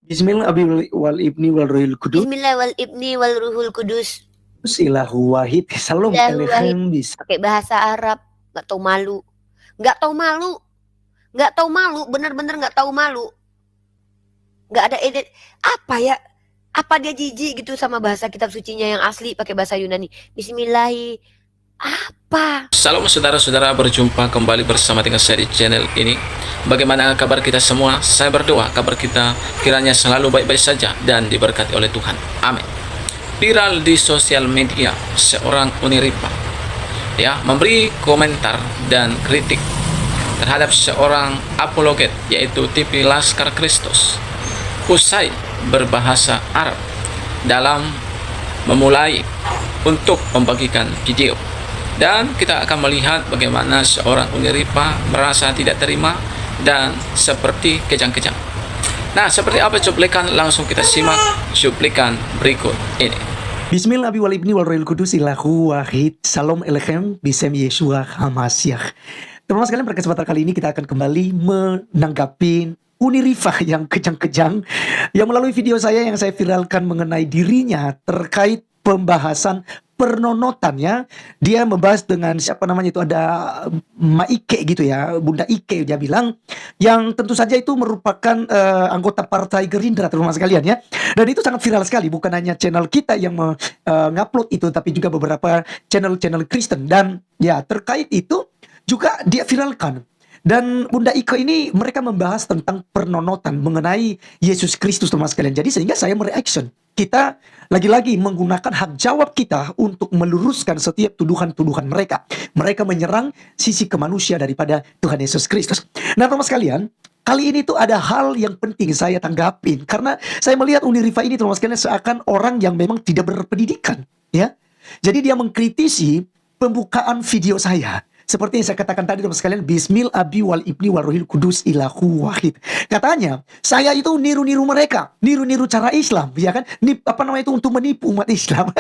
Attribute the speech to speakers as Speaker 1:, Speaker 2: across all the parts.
Speaker 1: Bismillah abi wal ibni wal ruhil kudus.
Speaker 2: Bismillah wal ibni wal ruhul kudus.
Speaker 1: Ilahu wahid. Salam
Speaker 2: Ilahu wahid.
Speaker 1: alaikum bis.
Speaker 2: Pakai bahasa Arab, nggak tahu malu. Nggak tahu malu. Nggak tahu malu, bener-bener nggak tahu malu. Nggak ada edit. Apa ya? Apa dia jijik gitu sama bahasa kitab sucinya yang asli pakai bahasa Yunani? Bismillahi. Apa?
Speaker 3: Salam saudara-saudara, berjumpa kembali bersama dengan saya di channel ini. Bagaimana kabar kita semua? Saya berdoa kabar kita kiranya selalu baik-baik saja dan diberkati oleh Tuhan. Amin. Viral di sosial media seorang Uniripa memberi komentar dan kritik terhadap seorang apologet yaitu TV Laskar Kristus usai berbahasa Arab dalam memulai untuk membagikan video. Dan kita akan melihat bagaimana seorang Uniripa merasa tidak terima dan seperti kejang-kejang. Nah, seperti apa cuplikan? Langsung kita simak cuplikan berikut ini.
Speaker 1: Bismillah abi wal ibni wal ruhil kudus ilahu wahid. Salam alaikum bisem Yeshua HaMashiach. Teman-teman sekalian, pada kesempatan kali ini kita akan kembali menanggapi Uniripa yang kejang-kejang yang melalui video saya yang saya viralkan mengenai dirinya terkait pembahasan pernonotannya. Dia membahas dengan siapa namanya itu, ada Maike gitu ya, Bunda Ike dia bilang, yang tentu saja itu merupakan anggota Partai Gerindra, teman-teman sekalian ya. Dan itu sangat viral sekali, bukan hanya channel kita yang mengupload itu, tapi juga beberapa channel-channel Kristen. Dan ya terkait itu juga dia viralkan. Dan Bunda Ike ini mereka membahas tentang pernonotan mengenai Yesus Kristus, teman sekalian. Jadi sehingga saya mereaction. Kita lagi-lagi menggunakan hak jawab kita untuk meluruskan setiap tuduhan-tuduhan mereka. Mereka menyerang sisi kemanusia daripada Tuhan Yesus Kristus. Nah, teman sekalian, kali ini tuh ada hal yang penting saya tanggapin. Karena saya melihat Uniripa ini, teman sekalian, seakan orang yang memang tidak berpendidikan. Ya, jadi dia mengkritisi pembukaan video saya. Seperti yang saya katakan tadi, teman sekalian, Bismil abi wal ibni wal ruhil kudus ilahu wahid. Katanya, saya itu niru-niru mereka, niru-niru cara Islam, ya kan? Apa namanya itu, untuk menipu umat Islam.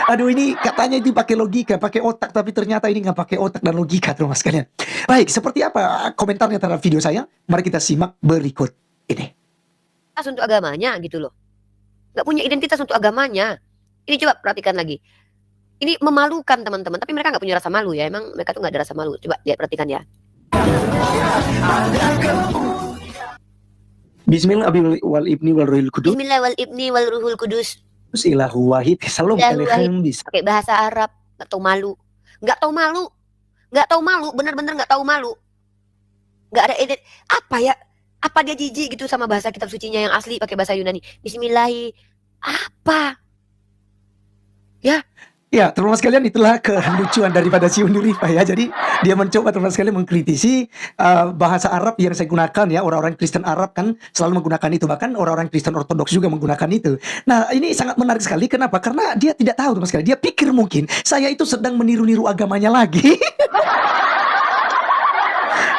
Speaker 1: Aduh, ini katanya itu pakai logika, pakai otak, tapi ternyata ini nggak pakai otak dan logika, teman sekalian. Baik, seperti apa komentarnya terhadap video saya? Mari kita simak berikut ini.
Speaker 2: Untuk agamanya gitu loh. Nggak punya identitas untuk agamanya. Ini coba perhatikan lagi. Ini memalukan teman-teman, tapi mereka nggak punya rasa malu ya. Emang mereka tuh nggak ada rasa malu. Coba lihat, perhatikan ya.
Speaker 1: Bismillah abi wal ibni wal ruhil kudus.
Speaker 2: Bismillah wal ibni wal ruhul kudus.
Speaker 1: Ilahu wahid. Salam alaikum bis.
Speaker 2: Pakai bahasa Arab, nggak tahu malu. Nggak tahu malu. Nggak tahu malu, bener-bener nggak tahu malu. Nggak ada edit. Apa ya? Apa dia jijik gitu sama bahasa kitab sucinya yang asli pakai bahasa Yunani? Bismillahi. Apa? Ya.
Speaker 1: Ya, teman-teman sekalian, itulah kelucuan daripada si Uniripa ya. Jadi dia mencoba, teman-teman sekalian, mengkritisi bahasa Arab yang saya gunakan ya. Orang-orang Kristen Arab kan selalu menggunakan itu, bahkan orang-orang Kristen Ortodoks juga menggunakan itu. Nah, ini sangat menarik sekali. Kenapa? Karena dia tidak tahu, teman sekalian. Dia pikir mungkin saya itu sedang meniru-niru agamanya lagi.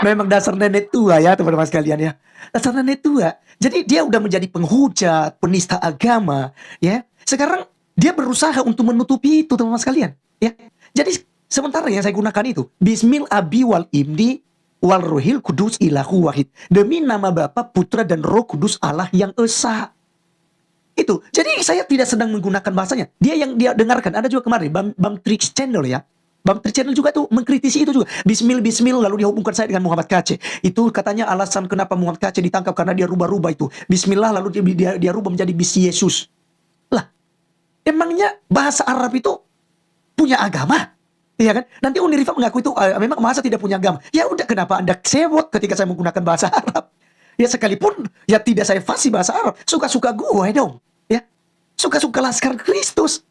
Speaker 1: Memang dasar nenek tua ya, teman-teman sekalian ya. Dasar nenek tua. Jadi dia udah menjadi penghujat, penista agama ya. Sekarang dia berusaha untuk menutupi itu, teman-teman sekalian ya. Jadi sementara yang saya gunakan itu Bismil abi wal ibni wal ruhil kudus ilahu wahid. Demi nama Bapa, Putra dan Roh Kudus Allah yang esa. Itu. Jadi saya tidak sedang menggunakan bahasanya. Dia yang dia dengarkan. Ada juga kemarin Bang Trix Channel ya. Bang Trix Channel juga tuh mengkritisi itu juga. Bismil lalu dihubungkan saya dengan Muhammad Kace. Itu katanya alasan kenapa Muhammad Kace ditangkap karena dia rubah-rubah itu. Bismillah lalu dia rubah menjadi bis Yesus. Emangnya bahasa Arab itu punya agama? Iya kan? Nanti Uniripa mengaku itu memang masa tidak punya agama. Ya udah, kenapa Anda sewot ketika saya menggunakan bahasa Arab? Ya sekalipun ya tidak saya fasih bahasa Arab, suka-suka gue dong. Ya, suka-suka Laskar Kristus.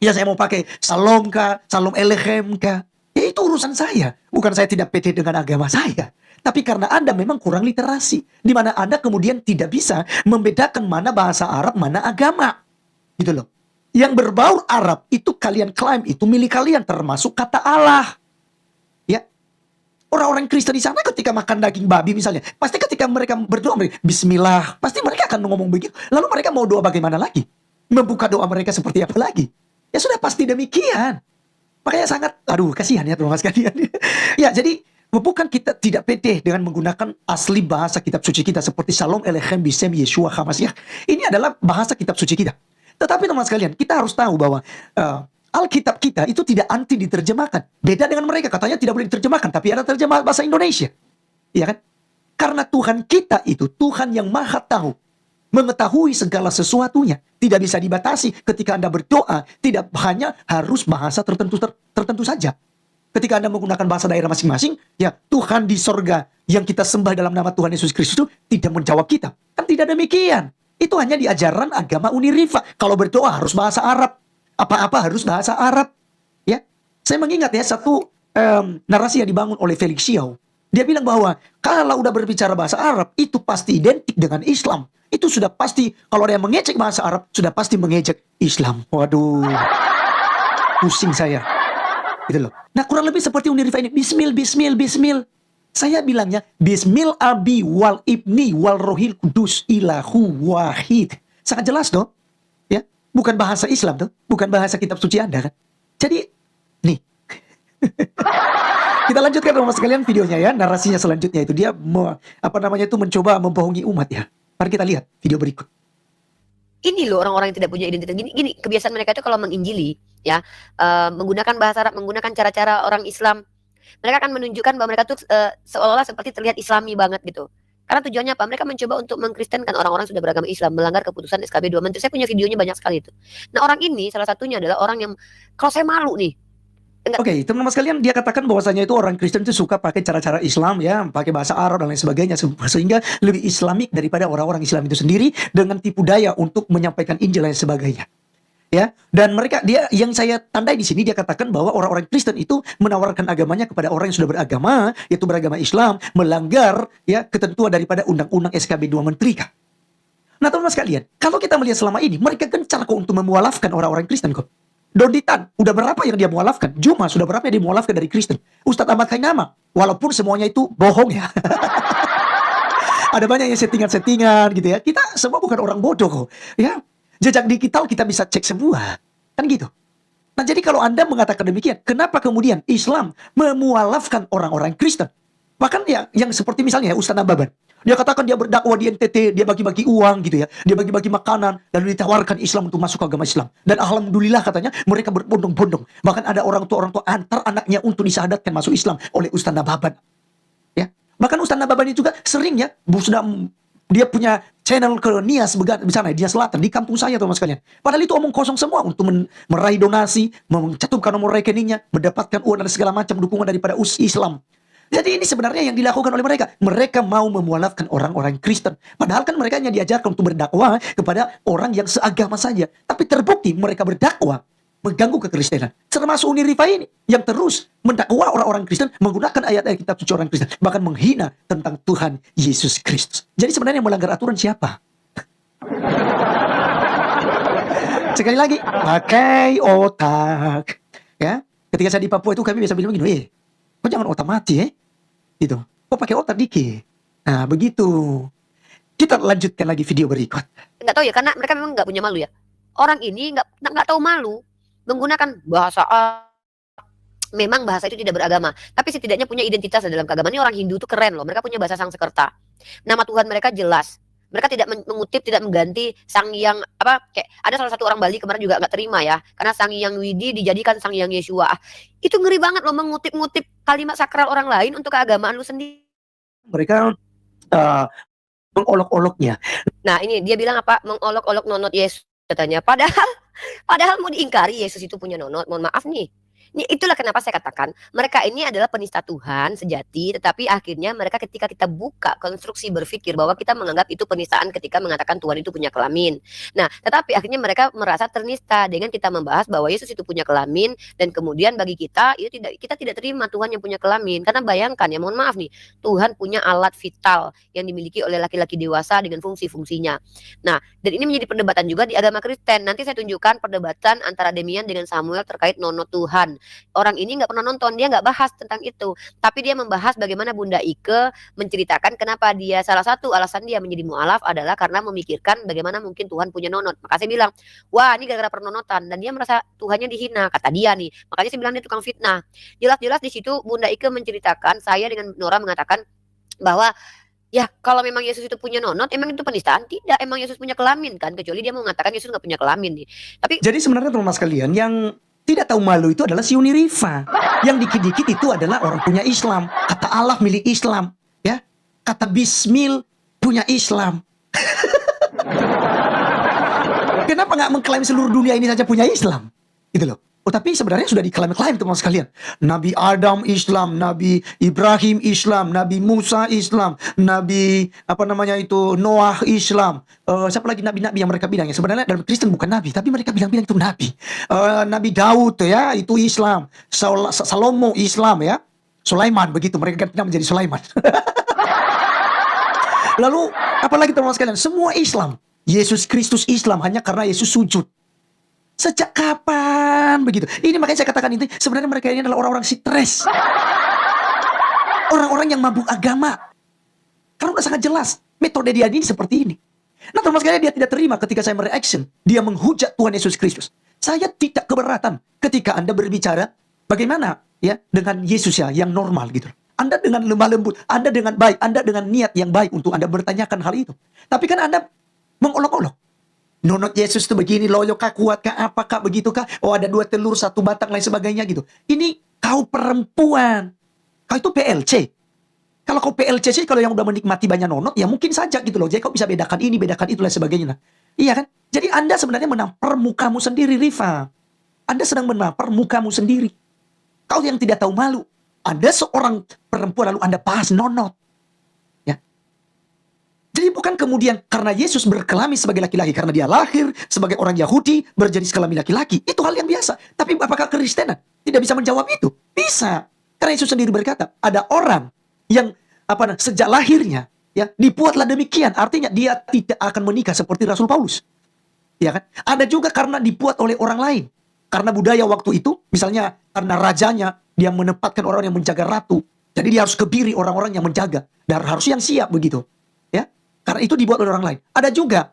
Speaker 1: Ya saya mau pakai Salom kah, Salom Elechem kah? Ya itu urusan saya. Bukan saya tidak pede dengan agama saya. Tapi karena Anda memang kurang literasi, di mana Anda kemudian tidak bisa membedakan mana bahasa Arab, mana agama. Gitu loh. Yang berbau Arab itu kalian klaim itu milik kalian, termasuk kata Allah. Ya. Orang-orang Kristen di sana ketika makan daging babi misalnya, pasti ketika mereka berdoa Bismillah, pasti mereka akan ngomong begitu. Lalu mereka mau doa bagaimana lagi? Membuka doa mereka seperti apa lagi? Ya sudah pasti demikian. Makanya sangat, aduh kasihan ya teman-teman sekalian. Ya, jadi Bukan kita tidak pede dengan menggunakan asli bahasa kitab suci kita seperti Shalom Elechem Bisem Yeshua HaMashiach. Ini adalah bahasa kitab suci kita. Tetapi teman sekalian, kita harus tahu bahwa Alkitab kita itu tidak anti diterjemahkan. Beda dengan mereka, katanya tidak boleh diterjemahkan, tapi ada terjemahan bahasa Indonesia. Iya kan? Karena Tuhan kita itu Tuhan yang maha tahu, mengetahui segala sesuatunya. Tidak bisa dibatasi ketika Anda berdoa, tidak hanya harus bahasa tertentu saja. Ketika Anda menggunakan bahasa daerah masing-masing, ya Tuhan di sorga yang kita sembah dalam nama Tuhan Yesus Kristus itu tidak menjawab kita. Kan tidak demikian. Itu hanya di ajaran agama Unirifa. Kalau berdoa harus bahasa Arab. Apa-apa harus bahasa Arab. Ya, saya mengingat ya satu narasi yang dibangun oleh Felix Xiao. Dia bilang bahwa kalau udah berbicara bahasa Arab, itu pasti identik dengan Islam. Itu sudah pasti, kalau ada yang mengejek bahasa Arab, sudah pasti mengejek Islam. Waduh, pusing saya. Gitu loh. Nah, kurang lebih seperti Unirifa ini. Bismil, bismil, bismil. Saya bilangnya, Bismil abi wal ibni wal rohil kudus ilahu wahid. Sangat jelas dong. Ya, bukan bahasa Islam tuh. Bukan bahasa kitab suci Anda kan. Jadi, nih. Kita lanjutkan teman-teman sekalian videonya ya. Narasinya selanjutnya itu dia mencoba membohongi umat ya. Mari kita lihat video berikut.
Speaker 2: Ini loh orang-orang yang tidak punya identitas. Gini kebiasaan mereka itu kalau menginjili ya, menggunakan bahasa Arab, menggunakan cara-cara orang Islam. Mereka akan menunjukkan bahwa mereka tuh seolah-olah seperti terlihat Islami banget gitu. Karena tujuannya apa? Mereka mencoba untuk mengkristenkan orang-orang yang sudah beragama Islam, melanggar keputusan SKB 2 Menteri. Saya punya videonya banyak sekali itu. Nah, orang ini salah satunya adalah orang yang kalau saya malu nih.
Speaker 1: Oke, teman-teman sekalian, dia katakan bahwasanya itu orang Kristen itu suka pakai cara-cara Islam ya, pakai bahasa Arab dan lain sebagainya, sehingga lebih Islamik daripada orang-orang Islam itu sendiri dengan tipu daya untuk menyampaikan Injil dan sebagainya. Ya, dan mereka yang saya tandai di sini dia katakan bahwa orang-orang Kristen itu menawarkan agamanya kepada orang yang sudah beragama, yaitu beragama Islam, melanggar ya ketentuan daripada undang-undang SKB 2 Menteri. Nah, teman-teman sekalian, kalau kita melihat selama ini mereka gencar kok untuk memualafkan orang-orang Kristen kok. Doditan, udah berapa yang dia mualafkan? Juma, sudah berapa yang dia mualafkan dari Kristen? Ustadz Ahmad Khainama, walaupun semuanya itu bohong ya. Ada banyak yang settingan-settingan gitu ya. Kita semua bukan orang bodoh kok. Ya, jejak digital kita bisa cek semua. Kan gitu. Nah, jadi kalau Anda mengatakan demikian, kenapa kemudian Islam memualafkan orang-orang Kristen? Bahkan ya, yang seperti misalnya ya, Ustadz Nababan. Dia katakan dia berdakwah di NTT, dia bagi-bagi uang gitu ya. Dia bagi-bagi makanan, lalu ditawarkan Islam untuk masuk ke agama Islam. Dan alhamdulillah katanya mereka berbondong-bondong. Bahkan ada orang tua antar anaknya untuk disahadatkan masuk Islam oleh Ustadz Nababan. Ya. Bahkan Ustadz Nababan ini juga sering ya, dia punya channel ke Nias di sana, di Selatan, di kampung saya teman sekalian. Padahal itu omong kosong semua untuk meraih donasi, mencantumkan nomor rekeningnya, mendapatkan uang dan segala macam dukungan daripada Islam. Jadi ini sebenarnya yang dilakukan oleh mereka. Mereka mau memualafkan orang-orang Kristen. Padahal kan mereka hanya diajarkan untuk berdakwah kepada orang yang seagama saja. Tapi terbukti mereka berdakwah mengganggu kekristenan. Termasuk Unirifa ini yang terus mendakwa orang-orang Kristen menggunakan ayat-ayat kitab suci orang Kristen. Bahkan menghina tentang Tuhan Yesus Kristus. Jadi sebenarnya yang melanggar aturan siapa? Sekali lagi, pakai otak. Ya, ketika saya di Papua itu kami biasa bilang begini, kok jangan otak mati gitu. Kok pakai otak dikit. Nah, begitu. Kita lanjutkan lagi video berikut.
Speaker 2: Nggak tahu ya, karena mereka memang nggak punya malu ya. Orang ini nggak tahu malu menggunakan bahasa memang bahasa itu tidak beragama, tapi setidaknya punya identitas dalam keagamaan. Ini orang Hindu tuh keren loh. Mereka punya bahasa Sanskerta. Nama Tuhan mereka jelas. Mereka tidak mengutip, tidak mengganti Sang Hyang kayak ada salah satu orang Bali kemarin juga nggak terima ya, karena Sang Hyang Widi dijadikan Sang Hyang Yeshua. Itu ngeri banget loh, mengutip-ngutip kalimat sakral orang lain untuk keagamaan lu sendiri.
Speaker 1: Mereka mengolok-oloknya.
Speaker 2: Nah, ini dia bilang apa? Mengolok-olok nonot Yesus katanya. Padahal mau diingkari Yesus itu punya nonot. Mohon maaf nih. Itulah kenapa saya katakan mereka ini adalah penista Tuhan sejati, tetapi akhirnya mereka ketika kita buka konstruksi berpikir bahwa kita menganggap itu penistaan ketika mengatakan Tuhan itu punya kelamin. Nah, tetapi akhirnya mereka merasa ternista dengan kita membahas bahwa Yesus itu punya kelamin, dan kemudian bagi kita itu kita tidak terima Tuhan yang punya kelamin. Karena bayangkan ya, mohon maaf nih, Tuhan punya alat vital yang dimiliki oleh laki-laki dewasa dengan fungsi-fungsinya. Nah, dan ini menjadi perdebatan juga di agama Kristen. Nanti saya tunjukkan perdebatan antara Demian dengan Samuel terkait nonot Tuhan. Orang ini nggak pernah nonton, dia nggak bahas tentang itu. Tapi dia membahas bagaimana Bunda Ike menceritakan kenapa dia, salah satu alasan dia menjadi mualaf adalah karena memikirkan bagaimana mungkin Tuhan punya nonot. Maka saya bilang, wah ini gara-gara pernonotan. Dan dia merasa Tuhannya dihina, kata dia nih. Makanya saya bilang dia tukang fitnah. Jelas-jelas di situ Bunda Ike menceritakan, saya dengan Nora mengatakan bahwa ya kalau memang Yesus itu punya nonot, emang itu penistaan? Tidak, emang Yesus punya kelamin kan? Kecuali dia mau mengatakan Yesus nggak punya kelamin nih. Tapi
Speaker 1: Jadi sebenarnya teman-teman sekalian, yang tidak tahu malu itu adalah si Uni Rifa. Yang dikit-dikit itu adalah orang punya Islam. Kata Allah milik Islam, ya. Kata Bismil punya Islam. Kenapa nggak mengklaim seluruh dunia ini saja punya Islam? Gitu loh. Oh, tapi sebenarnya sudah diklaim-klaim teman-teman sekalian. Nabi Adam Islam, Nabi Ibrahim Islam, Nabi Musa Islam, Nabi Noah Islam. Siapa lagi nabi-nabi yang mereka bilang ya? Sebenarnya dalam Kristen bukan nabi, tapi mereka bilang itu nabi. Nabi Daud ya, itu Islam. Salomo Islam ya. Sulaiman begitu, mereka ganti nama menjadi Sulaiman. Lalu apalagi teman-teman sekalian? Semua Islam. Yesus Kristus Islam hanya karena Yesus sujud. Sejak kapan begitu? Ini makanya saya katakan itu sebenarnya mereka ini adalah orang-orang stres. Orang-orang yang mabuk agama. Karena udah sangat jelas metode dia ini seperti ini. Nah teman sekalian, dia tidak terima ketika saya mereaction. Dia menghujat Tuhan Yesus Kristus. Saya tidak keberatan ketika Anda berbicara bagaimana ya dengan Yesus ya yang normal gitu. Anda dengan lemah lembut, Anda dengan baik, Anda dengan niat yang baik untuk Anda bertanyakan hal itu. Tapi kan Anda mengolok-olok. Nonot Yesus itu begini, loyo kah, kuat kah, apakah begitu kah? Oh ada 2 telur, 1 batang, lain sebagainya gitu. Ini kau perempuan. Kau itu PLC. Kalau kau PLC sih, kalau yang udah menikmati banyak nonot, ya mungkin saja gitu loh. Jadi kau bisa bedakan ini, bedakan itu, lain sebagainya. Nah, iya kan? Jadi Anda sebenarnya menampar mukamu sendiri, Rifa. Anda sedang menampar mukamu sendiri. Kau yang tidak tahu malu. Anda seorang perempuan lalu Anda bahas nonot. Jadi bukan kemudian karena Yesus berkelamin sebagai laki-laki, karena dia lahir sebagai orang Yahudi berjenis kelamin laki-laki. Itu hal yang biasa. Tapi apakah Kristenan tidak bisa menjawab itu? Bisa. Karena Yesus sendiri berkata, ada orang yang sejak lahirnya ya dibuatlah demikian. Artinya dia tidak akan menikah seperti Rasul Paulus. Ya kan? Ada juga karena dibuat oleh orang lain. Karena budaya waktu itu, misalnya karena rajanya dia menempatkan orang yang menjaga ratu. Jadi dia harus kebiri orang-orang yang menjaga dan harus yang siap begitu. Karena itu dibuat oleh orang lain. Ada juga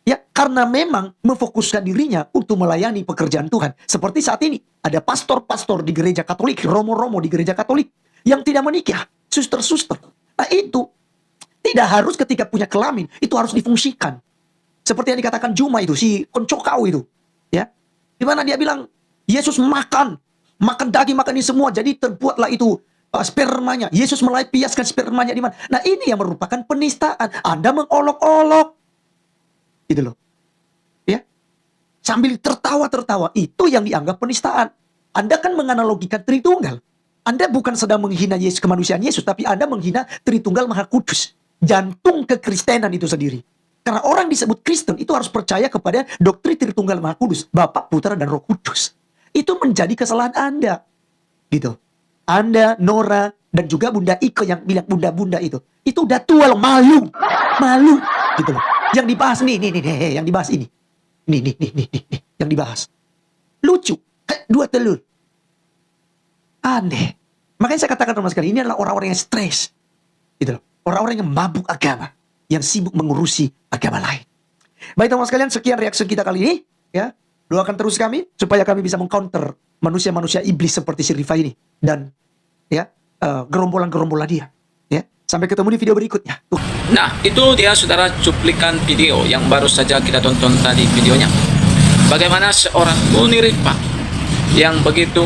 Speaker 1: ya karena memang memfokuskan dirinya untuk melayani pekerjaan Tuhan. Seperti saat ini ada pastor-pastor di gereja Katolik, romo-romo di gereja Katolik yang tidak menikah, suster-suster. Nah itu tidak harus ketika punya kelamin itu harus difungsikan. Seperti yang dikatakan Juma itu, si koncokau itu, ya, di mana dia bilang Yesus makan daging, makan ini semua, jadi terbuatlah itu spermanya. Yesus melampiaskan spermanya di mana? Nah ini yang merupakan penistaan. Anda mengolok-olok, gitu loh, ya, sambil tertawa-tertawa. Itu yang dianggap penistaan. Anda kan menganalogikan Tritunggal. Anda bukan sedang menghina Yesus, kemanusiaan Yesus, tapi Anda menghina Tritunggal Maha Kudus, jantung kekristenan itu sendiri. Karena orang disebut Kristen itu harus percaya kepada doktrin Tritunggal Maha Kudus, Bapa, Putra, dan Roh Kudus. Itu menjadi kesalahan Anda, gitu. Anda, Nora, dan juga Bunda Ike yang bilang bunda-bunda itu udah tua loh, malu, gitu loh. Yang dibahas nih, yang dibahas ini, nih, yang dibahas, lucu, kayak 2 telur, aneh. Makanya saya katakan teman sekali, ini adalah orang-orang yang stres, gitu loh, orang-orang yang mabuk agama, yang sibuk mengurusi agama lain. Baik teman sekalian, sekian reaksi kita kali ini, ya. Doakan terus kami supaya kami bisa mengcounter manusia-manusia iblis seperti si Rifa ini dan ya gerombolan-gerombolan dia. Ya, sampai ketemu di video berikutnya. Tuh.
Speaker 3: Nah, itu dia saudara cuplikan video yang baru saja kita tonton tadi videonya. Bagaimana seorang Uni Rifa yang begitu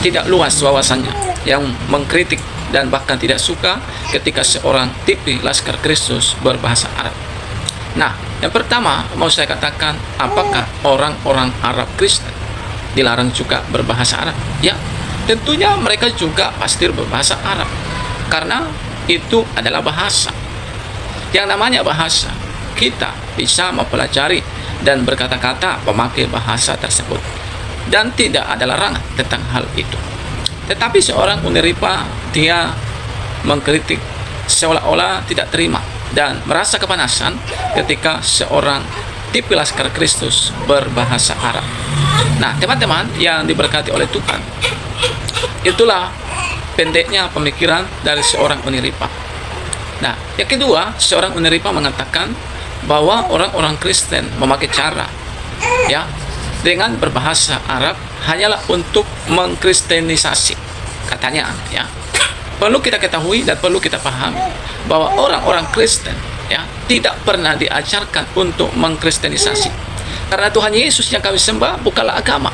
Speaker 3: tidak luas wawasannya, yang mengkritik dan bahkan tidak suka ketika seorang TV Laskar Kristus berbahasa Arab. Nah, yang pertama mau saya katakan, apakah orang-orang Arab Kristen dilarang juga berbahasa Arab? Ya, tentunya mereka juga pasti berbahasa Arab, karena itu adalah bahasa. Yang namanya bahasa, kita bisa mempelajari dan berkata-kata memakai bahasa tersebut, dan tidak ada larangan tentang hal itu. Tetapi seorang Uni Rifa, dia mengkritik seolah-olah tidak terima dan merasa kepanasan ketika seorang TV Laskar Kristus berbahasa Arab. Nah, teman-teman yang diberkati oleh Tuhan, itulah pendeknya pemikiran dari seorang penerima. Nah, yang kedua, seorang penerima mengatakan bahwa orang-orang Kristen memakai cara ya dengan berbahasa Arab hanyalah untuk mengkristenisasi, katanya ya. Perlu kita ketahui dan perlu kita pahami bahwa orang-orang Kristen ya tidak pernah diajarkan untuk mengkristenisasi. Karena Tuhan Yesus yang kami sembah bukanlah agama.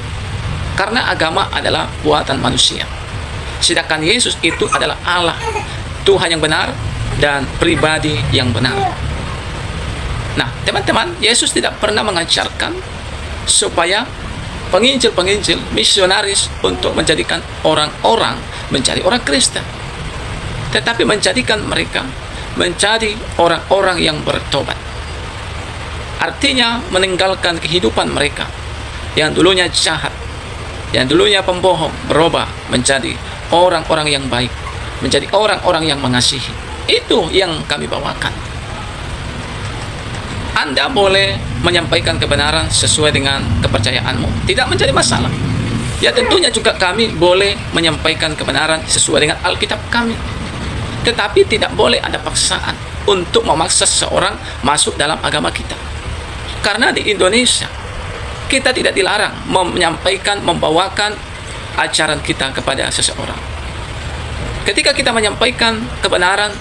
Speaker 3: Karena agama adalah buatan manusia. Sedangkan Yesus itu adalah Allah, Tuhan yang benar dan pribadi yang benar. Nah, teman-teman, Yesus tidak pernah mengajarkan supaya penginjil-penginjil, misionaris untuk menjadikan orang-orang menjadi orang Kristen, tetapi menjadikan mereka menjadi orang-orang yang bertobat. Artinya meninggalkan kehidupan mereka yang dulunya jahat, yang dulunya pembohong, berubah menjadi orang-orang yang baik, menjadi orang-orang yang mengasihi. Itu yang kami bawakan. Anda boleh menyampaikan kebenaran sesuai dengan kepercayaanmu, tidak menjadi masalah. Ya, tentunya juga kami boleh menyampaikan kebenaran sesuai dengan Alkitab kami. Tetapi tidak boleh ada paksaan untuk memaksa seseorang masuk dalam agama kita. Karena di Indonesia, kita tidak dilarang menyampaikan, membawakan ajaran kita kepada seseorang. Ketika kita menyampaikan kebenaran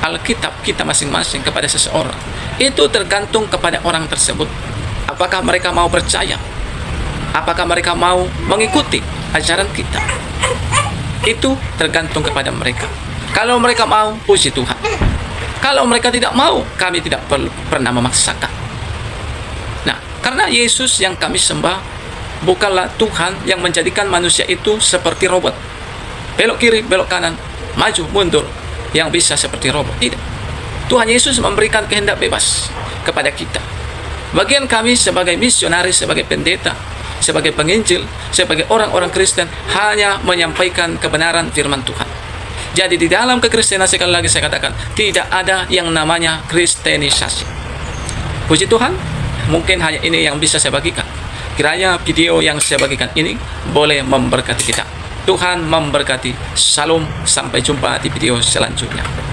Speaker 3: Alkitab kita masing-masing kepada seseorang, itu tergantung kepada orang tersebut. Apakah mereka mau percaya? Apakah mereka mau mengikuti ajaran kita? Itu tergantung kepada mereka. Kalau mereka mau, puji Tuhan. Kalau mereka tidak mau, kami tidak pernah memaksakan. Nah, karena Yesus yang kami sembah bukanlah Tuhan yang menjadikan manusia itu seperti robot. Belok kiri, belok kanan, maju, mundur, yang bisa seperti robot. Tidak. Tuhan Yesus memberikan kehendak bebas kepada kita. Bagian kami sebagai misionaris, sebagai pendeta, sebagai penginjil, sebagai orang-orang Kristen hanya menyampaikan kebenaran firman Tuhan. Jadi di dalam kekristenan, sekali lagi saya katakan, tidak ada yang namanya kristenisasi. Puji Tuhan, mungkin hanya ini yang bisa saya bagikan. Kiranya video yang saya bagikan ini boleh memberkati kita. Tuhan memberkati. Salam, sampai jumpa di video selanjutnya.